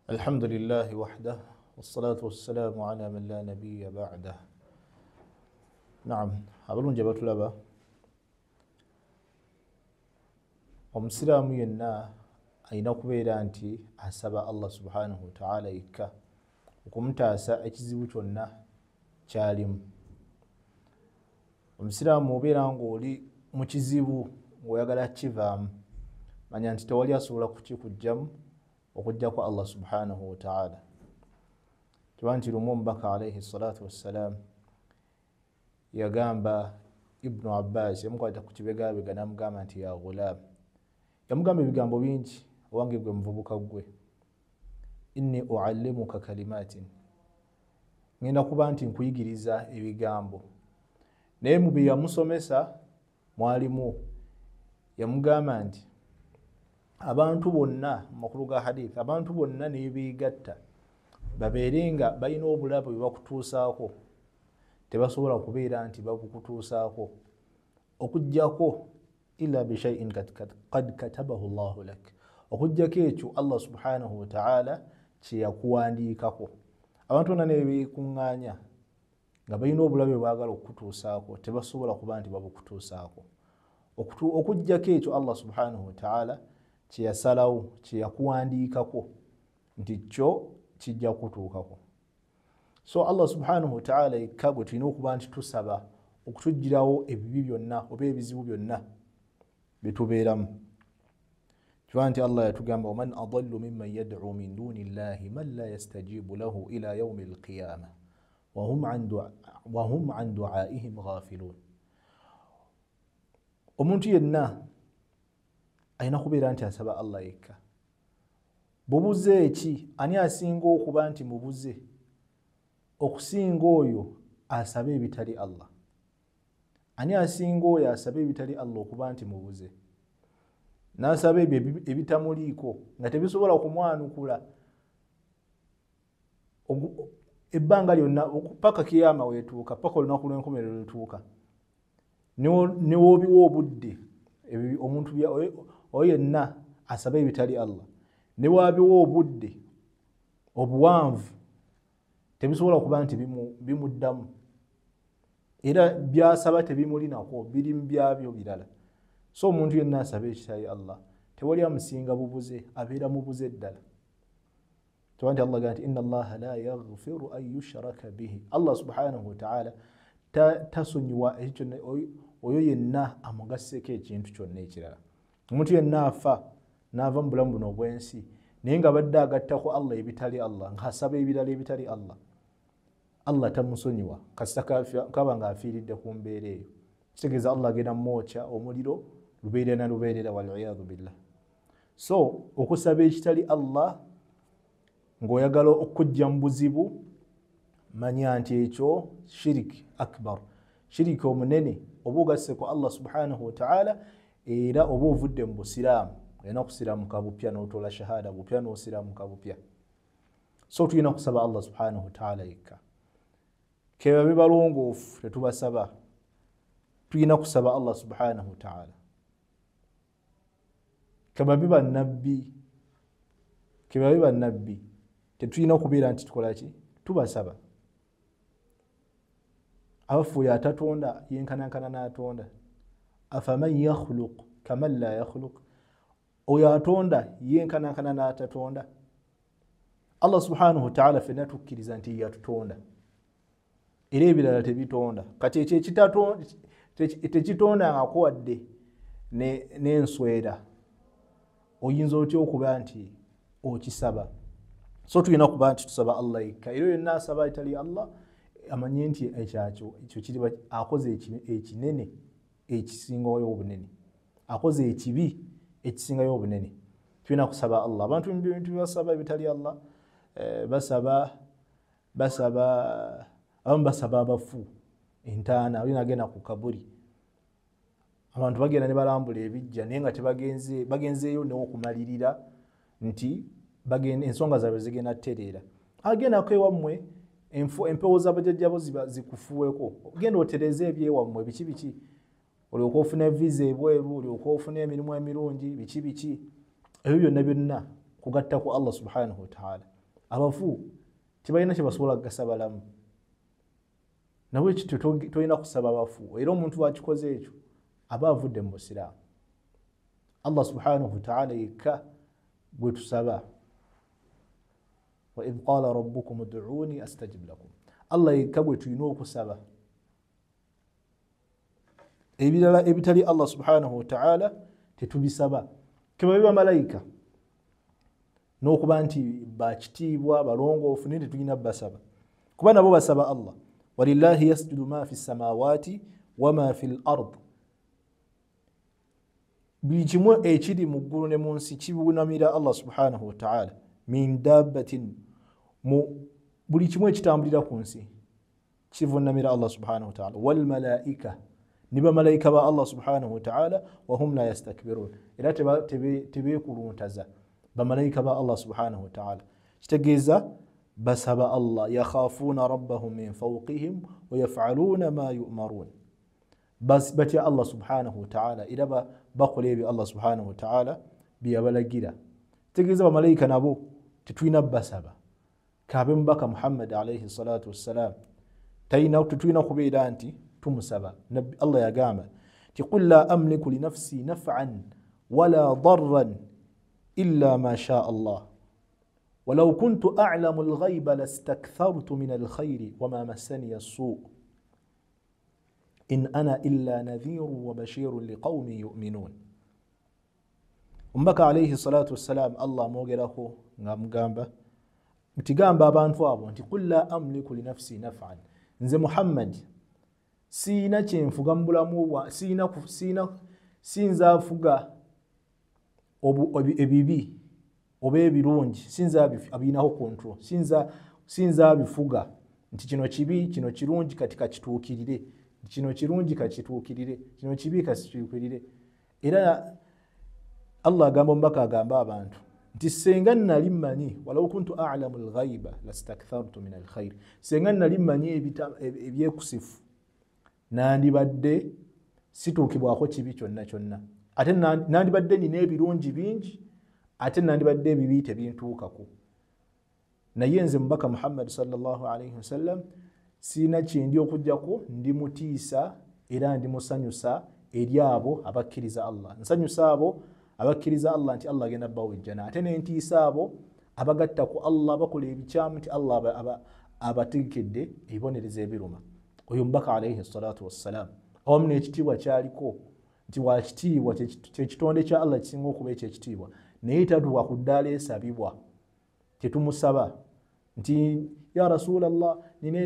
الحمد لله وحده والصلاة والسلام على من لا نبي بعده. نعم أبلون جبت لبا ومسلم ينا أين كبيرا أنتي حسب الله سبحانه وتعالى إكا وكمتاسا اkizibu kyonna kyalimu. Omusiraamu obeera ng'oli mu kizibu ng'oyagala kivaamu, manya nti tewali asobola kukikugyamu okuggyako Allah subhanahu wa ta'ala. Kiba nti lumu omubaka alayhi salatu wassalam yagamba Ibnu Abbas, yamukwata ku kibegabega n'amugamba nti ya ghulaam, yamugamba ebigambo bingi, owange gwe muvubuka gwe, inni uallimuka kalimatin, ngenda kuba nti nkuyigiriza ebigambo. Naye mu bye yamusomesa mwalimu yamugamba nti abantu bonna mu makulu ga hadith, abantu bonna ne beegatta babeere nga balina obulabe bwe bakutuusaako, tebasobola kubeera nti babukutuusaako okuggyako illa bishaiin qad katabahu llahu lak, okuggyako ekyo Allah subhanahu wa ta'ala kye yakuwandiikako. Abantu bonna ne beekuŋŋaanya nga balina obulabe bwe baagala okukutuusaako, tebasobola kuba nti babukutuusaako. Okuggyako ekyo Allah subhanahu wa ta'ala kye yasalawo, kye yakuwandiikako nti kyo kijja kutuukako. So Allah subhanahu wa ta'ala yekka gwe tulina okuba nti tusaba okutuggyirawo ebibi byonna oba ebizibu byonna bye tubeeramu. Kiba nti Allah yatugamba waman adallu mimman yad'u min duni llahi man la yastajibu lahu ila yawmi alqiyama wa hum an du'aihim ghafilun. Omuntu yenna alina kubeera nti asaba Allah yekka. Bubuze eki, ani asinga okuba nti mubuze okusinga oyo asaba ebitali Allah? Ani asinga oyo asaba ebitali Allah okuba nti mubuze? N'asaba ebyo ebitamuliiko nga tebisobola kumwanukula ebbanga lyonna paka kiyama weetuuka, paka olunaku lw'enkomerero lutuuka, ne woobiwa obudde omuntu oyo yenna asaba ebitali Allah, ne waabiwa obudde obuwanvu, tebisobola kuba nti bimuddamu, era byasaba tebimulinako, biri mu byabyo birala. So omuntu yenna asaba ekitali Allah tewali amusinga bubuze, abeera mubuze ddala. Kiba nti Allah gamba nti inna Allaha la yaghfiru an yushraka bihi, Allah subhanahu wa ta'ala tasonyiwa oyo yenna amugasseko ekintu kyonna ekirala. Omuntu yenna afa n'ava mu bulamu buno obw'ensi naye nga badde agattako Allah ebitali Allah, ng'asaba ebirala ebitali Allah, Allah tamusonyiwa kasita kaba ng'afiiridde ku mbeera eyo. Kitegeeza Allah agenda mwokya omuliro lubeerera na lubeerera, wal'iyadhu billah. So okusaba ekitali Allah ng'oyagala okujja mu buzibu, manya nti ekyo shiriki akbar, shiriki omunene oba ogasse ku Allah subhanahu wa ta'ala, era oba ovudde mu busiraamu, olina kusiraamuka bupya n'otoola shahada bupya n'osiraamuka bupya. So tulina kusaba Allah subhanahu wa ta'ala yekka. Kebabe balongoofu tetubasaba, tulina kusaba Allah subhanahu wa ta'ala. Kebabe bannabbi tetulina kubeera nti tukola ki? Tubasaba. Abafuuyo atatonda yenkanankana n'atonda. Afaman yakhluq kaman la yakhluq, oyo atonda yenkanankana n'atatonda. Allah subhanahu wa ta'ala fenna tukkiriza nti yatutonda era ebirala tebitonda. Kati ekyo tekitondangako wadde n'enswera, oyinza otya okuba nti okisaba? So tulina kuba nti tusaba Allah yekka, era yenna asaba etali Allah amanye nti ekyo kiriba akoze ekinene ekisingayo obunene, akoze ekibi ekisingayo obunene. Tulina kusaba Allah. Abantu bintu basaba ebitali Allah, abamu basaba abafu, entaana, olina agenda ku kaburi, abantu bagenda ne balambula ebijja naye nga bagenzeeyo n'okumalirira nti ensonga zaabwe zigenda tereera. Agendako ewammwe empewo z'abajjajjabo zikufuweko, genda otereze ebyewammwe biki olyoka ofuna visa ebweru, olyoka ofuna emirimu emirungi biki, ebyo byonna kugatta ku Allah subhanahu wa ta'ala. abafu tibalina kye basobola kugasa balamu nawe ekyo tolina kusaba abafu era omuntu wakikoze ekyo aba avudde mu busiraamu Allah subhanahu wa ta'ala yekka gwe tusaba wa idh qala rabbukum ud'uni astajib lakum Allah yekka gwe tulina okusaba ebirala ebitali Allah subhanahu wa ta'ala tetubisaba keba biba malayika n'okuba nti bakitiibwa balongoofu naye tetulina basaba kuba nabo basaba Allah walillahi yasjudu ma fi samawati wama fi l-ard buli kimu ekiri mu ggulu ne mu nsi kibunamira Allah subhanahu wa ta'ala min dabbatin buli kimu ekitambulira ku nsi kivunamira Allah subhanahu wa ta'ala wal malaika ni bamalayika ba Allah subhanahu wa ta'ala wa hum la yastakbirun era tebeekuluntaza bamalayika ba Allah subhanahu wa ta'ala kitegeeza basaba Allah yakhafuna rabbahum min fawqihim wa yaf'aluna ma yu'marun bas batya Allah subhanahu wa ta'ala era bakola ebyo Allah subhanahu wa ta'ala byabalagira kitegeeza bamalayika nabo tetulina basaba kabe mubaka Muhammad alayhi salatu wassalam tetulina kubeera nti tumusaba Allah yagamba ti qul la amliku li nafsi naf'an wala darran illa ma sha Allah ولو كنت أعلم الغيب لاستكثرت من الخير وما مسني السوء إن أنا إلا نذير وبشير لقوم يؤمنون Omubaka alayhi salatu wassalam Allah mwogeraho nga mugamba mtigamba abantu abo nti qul la amliku li nafsi naf'an nze Muhammad siina kyenfuga mu bulamu bwa sinza fuga ebibi oba ebirungi sinza abinaho control sinza bifuga nti kino kibi kino kirungi kati kakituukirire kino kirungi kakituukirire kino kibi kakituukirire era Allah agamba Omubaka agamba abantu nti senga nali mmanyi walaw kuntu a'lamu al-ghaiba lastakthartu min al-khair senga nali mmanyi ebyekusifu nandibadde situukibwako kibi kyonna kyonna ate nandibadde nina ebirungi bingi ate nandibadde ebibi tebintuukako naye nze Mubaka Muhammad sallallahu alayhi wasallam siina kyendi okujjako ndimutiisa era ndimusanyusa eri abo abakkiriza Allah nsanyusa abo abakkiriza Allah nti Allah agenda bawa ejjana ate nentiisa abo abagatta ku Allah bakola ebikyamu nti Allah abategekedde ebibonereza ebiruma oyo Mubaka alayhi salatu wassalam awamu n'ekitiibwa kyaliko nti wakitiibwa kyekitonde kya Allah kisinga okuba ekyekitiibwa naye tatuwa ku ddaala esabibwa tetumusaba nti ya rasulallah nina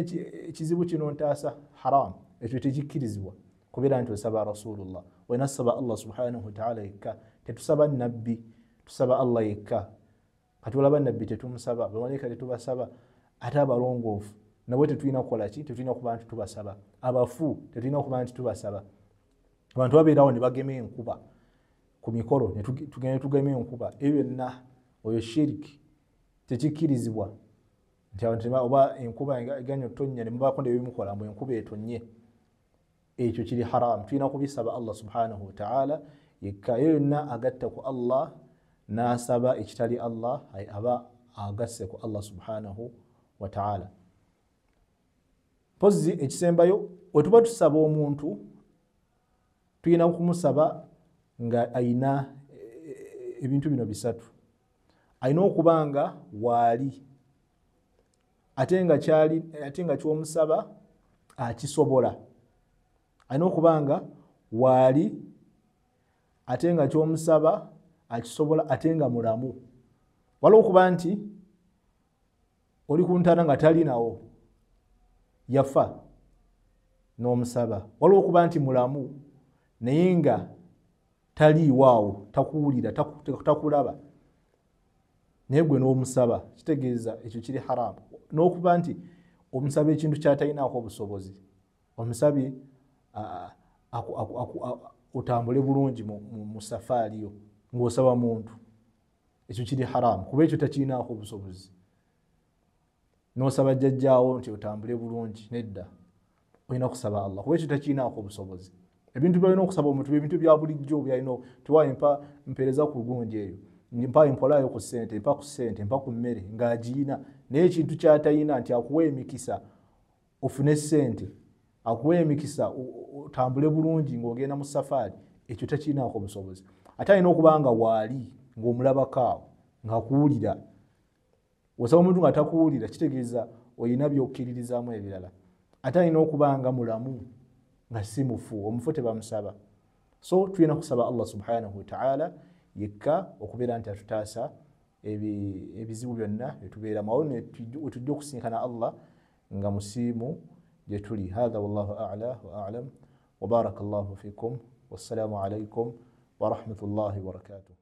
ekizibu kino ntaasa haram ekyo tekikkirizibwa kubeera nti osaba rasulullah wenasaba Allah subhanahu wa ta'ala yekka tetusaba nabbi tusaba Allah yekka kati olaba nabbi tetumusaba bamalayika tetubasaba ate abalongoofu nabwe tetulina kukola ki tetulina kuba nti tubasaba abafu tetulina kuba nti tubasaba abantu babeerawo ne bagema enkuba ku mikolo tugende tugema enkuba ebyo byonna oyo shiriki tekikkirizibwa nti abantu oba enkuba eganya otonnya ne mubaako nebimukola mbu enkuba etonye ekyo kiri haram tulina kubisaba Allah subhanahu wa ta'ala yekka yonna agatta ku Allah n'asaba ekitali Allah aba agasse ku Allah subhanahu wa ta'ala pozzi ekisembayo wetuba tusaba omuntu tulina kumusaba nga ayina ebintu bino bisatu ayina okubanga waali ate nga kyomusaba akisobola ayina okubanga waali ate nga kyomusaba akisobola ate nga mulamu waliwo okuba nti oli ku ntaana nga talinawo yafa n'omusaba waliwo okuba nti mulamu naye nga taliiwaawo takuwulira takulaba naye gwe n'omusaba kitegeeza ekyo kiri haramu n'okuba nti omusaba ekintu kyatalinaako obusobozi omusabye otambule bulungi mu safaari yo ng'osaba muntu ekyo kiri haramu kuba ekyo takirinaako obusobozi n'osaba jjajjaawo nti otambule bulungi nedda olina kusaba Allah kuba ekyo takirinaako obusobozi ebintu byalina okusaba omuntu ebintu bya bulijjo byalina tiwayimpa mpeereza ku lugungi eyo mpa empolayo ku ssente, mpa ku ssente, mpa ku mmere ng'agiina naye ekintu ky'atayina nti akuwa emikisa ofune ssente, akuwa emikisa otambule bulungi ng'ogenda mu safaari, ekyo takirinaako busobozi. Ate alina okuba nga waali ng'omulabako awo ng'akuwulira. Osaba omuntu nga takuwulira kitegeeza olina by'okkiririzaamu ebirala. Ate alina okuba nga mulamu nga si mufu, omufu tebamusaba. So tulina kusaba Allah subhanahu wa ta'ala yekka okubeera nti atutaasa ebizibu byonna byetubeeramu. Awo wetujja okusinkana Allah nga musiimu gye tuli. Hadha wallahu a'la wa a'lam wa barakallahu fikum wassalamu alaykum wa rahmatullahi wa barakatuh.